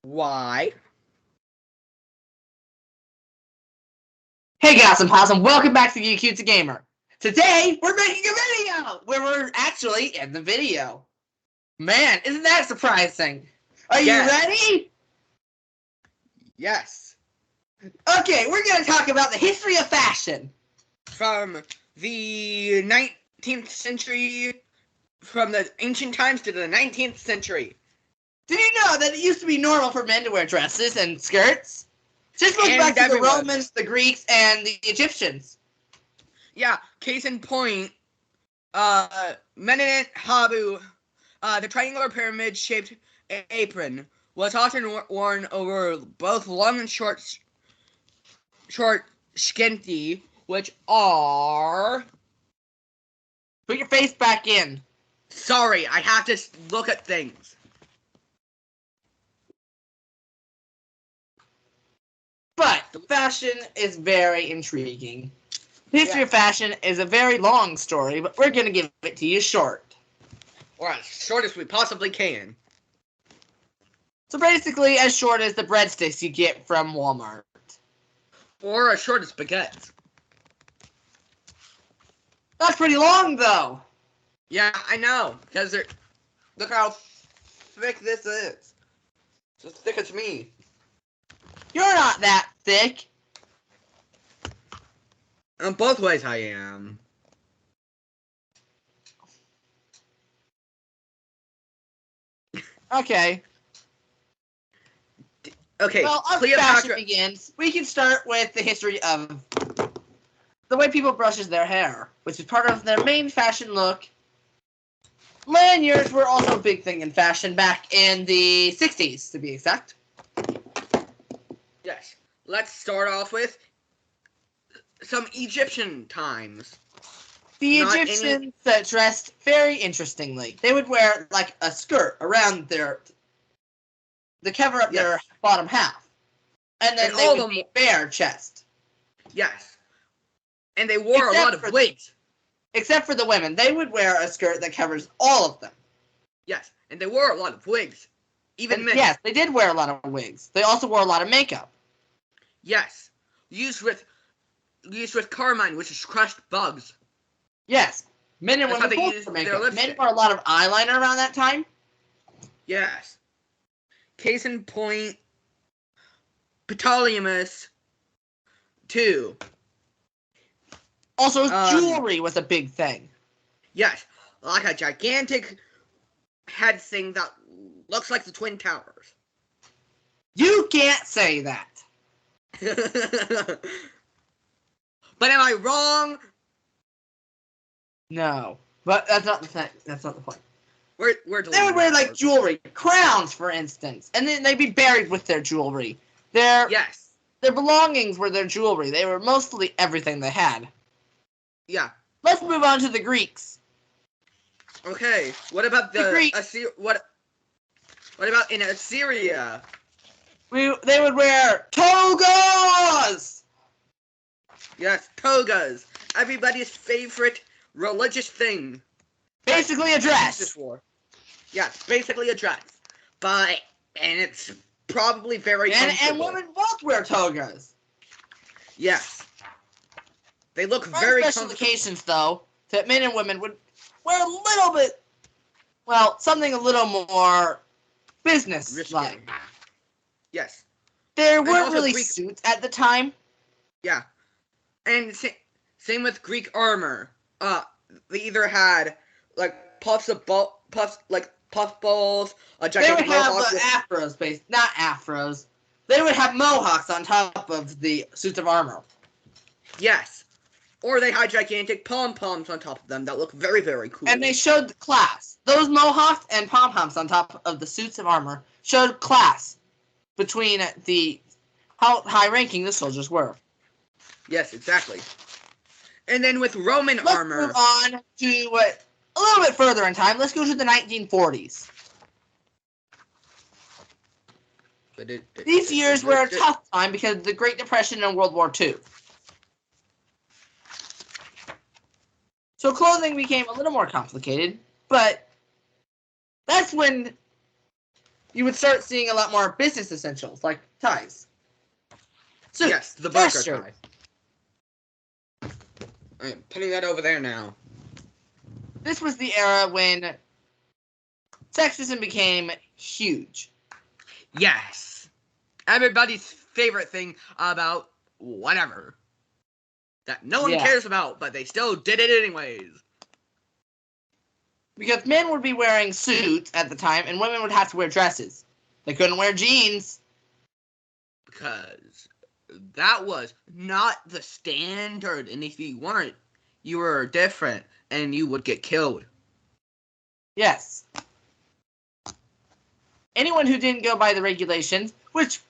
Why? Hey guys and pals, and welcome back to the Cutesy Gamer. Today, we're making a video where we're actually in the video. Man, isn't that surprising? Are you ready? Yes. Okay, we're going to talk about the history of fashion. From the 19th century, from the ancient times to the 19th century. Did you know that it used to be normal for men to wear dresses and skirts? Just goes back to the Romans, the Greeks, and the Egyptians. Yeah, case in point, Menenet Habu, the triangular pyramid-shaped apron was often worn over both long and short skinty, which are... Put your face back in. Sorry, I have to look at things. But fashion is very intriguing. The history of fashion is a very long story, but we're going to give it to you short. Or as short as we possibly can. So basically, as short as the breadsticks you get from Walmart. Or as short as baguettes. That's pretty long, though. Yeah, I know. Because they're... Look how thick this is. It's as thick as me. You're not that thick. In both ways I am. Okay. Okay, well, our fashion begins. We can start with the history of the way people brushes their hair, which is part of their main fashion look. Lanyards were also a big thing in fashion back in the 60s, to be exact. Yes. Let's start off with some Egyptian times. The Egyptians dressed very interestingly. They would wear like a skirt around to cover up their bottom half. And then they would be bare chest. Yes. And they wore a lot of wigs. Except for the women. They would wear a skirt that covers all of them. Yes. And they wore a lot of wigs. Even men. Yes, they did wear a lot of wigs. They also wore a lot of makeup. Yes. Used with carmine, which is crushed bugs. Yes. Men and women both wore makeup. Men wore a lot of eyeliner around that time. Yes. Case in point, Ptolemy II. Also, jewelry was a big thing. Yes. Like a gigantic head thing that looks like the Twin Towers. You can't say that. But am I wrong? No. But that's not the thing. That's not the point. They would wear, like, jewelry. Crowns, for instance. And then they'd be buried with their jewelry. Their belongings were their jewelry. They were mostly everything they had. Yeah. Let's move on to the Greeks. Okay. What about the Greeks? What about in Assyria? They would wear togas! Yes, togas. Everybody's favorite religious thing. Basically a dress. Yes, basically a dress. And it's probably very comfortable. And women both wear togas. Yes. They look very comfortable. Special occasions, though, that men and women would wear a little bit, well, something a little more business-like. Yes. There weren't really suits at the time. Yeah. And same with Greek armor. They either had, like, puff balls, a gigantic mohawk. They would have afros, not afros. They would have mohawks on top of the suits of armor. Yes. Or they had gigantic pom-poms on top of them that look very, very cool. And they showed class. Those mohawks and pom-poms on top of the suits of armor showed class between how high-ranking the soldiers were. Yes, exactly. And then with Roman armor... Let's move on to a little bit further in time. Let's go to the 1940s. These years were a tough time because of the Great Depression and World War II. So clothing became a little more complicated, but that's when you would start seeing a lot more business essentials, like ties. So, Yes, the dress burger shirt. tie. I'm putting that over there now. This was the era when sexism became huge. Yes. Everybody's favorite thing about whatever. That no one cares about, but they still did it anyways. Because men would be wearing suits at the time, and women would have to wear dresses. They couldn't wear jeans. Because that was not the standard, and if you weren't, you were different, and you would get killed. Yes. Anyone who didn't go by the regulations, which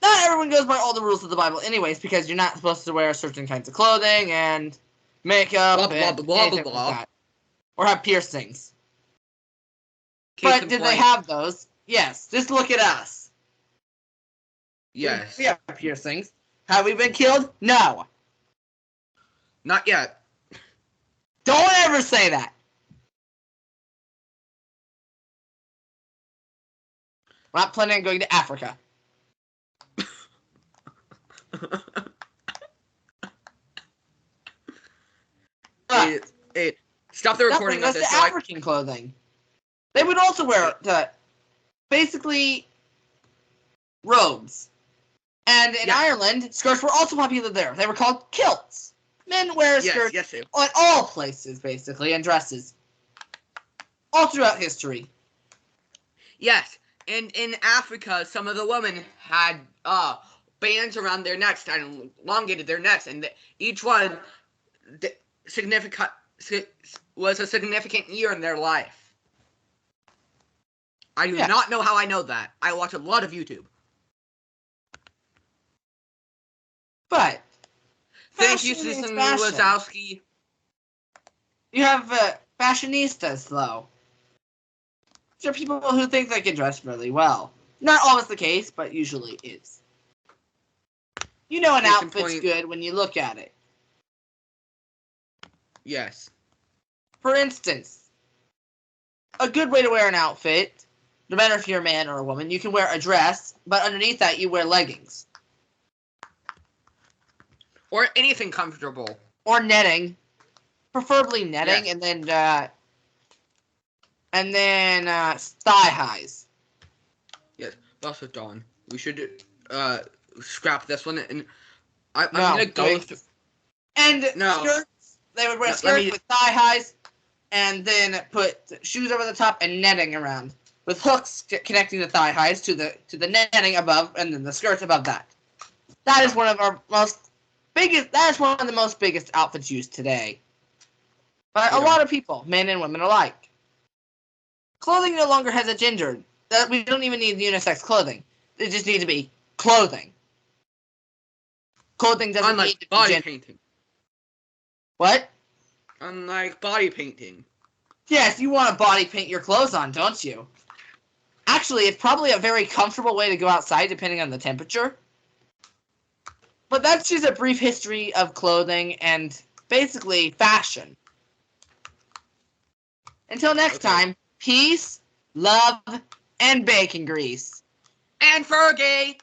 not everyone goes by all the rules of the Bible anyways, because you're not supposed to wear certain kinds of clothing and makeup Blah, blah, and blah, blah, anything blah. like that. Or have piercings. Case But in did they point, have those? Yes. Just look at us. yes. We have piercings. Have we been killed? No. Not yet. Don't ever say that. We're not planning on going to Africa. Stop the That recording brings of us this. to African clothing. They would also wear basically robes. And in Ireland, skirts were also popular there. They were called kilts. Men wear skirts on all places, basically, and dresses. All throughout history. Yes, and in Africa, some of the women had bands around their necks and elongated their necks, and each one was a significant year in their life. I do not know how I know that. I watch a lot of YouTube. But thank you, Susan Wazowski. You have fashionistas, though. These are people who think they can dress really well. Not always the case, but usually is. You know an outfit's good when you look at it. Yes. For instance, a good way to wear an outfit, no matter if you're a man or a woman, you can wear a dress, but underneath that you wear leggings. Or anything comfortable. Or netting. Preferably netting, and then thigh highs. Yes, also Dawn. We should scrap this one, and I'm gonna go through. And skirts. They would wear skirts with thigh highs, and then put shoes over the top and netting around, with hooks connecting the thigh highs to the netting above, and then the skirts above that. That is one of our most biggest. That is one of the most biggest outfits used today by a lot of people, men and women alike. Clothing no longer has a gender. We don't even need unisex clothing. They just need to be clothing. Clothing doesn't need to be body painting. What? Unlike body painting. Yes, you want to body paint your clothes on, don't you? Actually, it's probably a very comfortable way to go outside, depending on the temperature. But that's just a brief history of clothing and basically fashion. Until next time, peace, love, and bacon grease. And Fergie!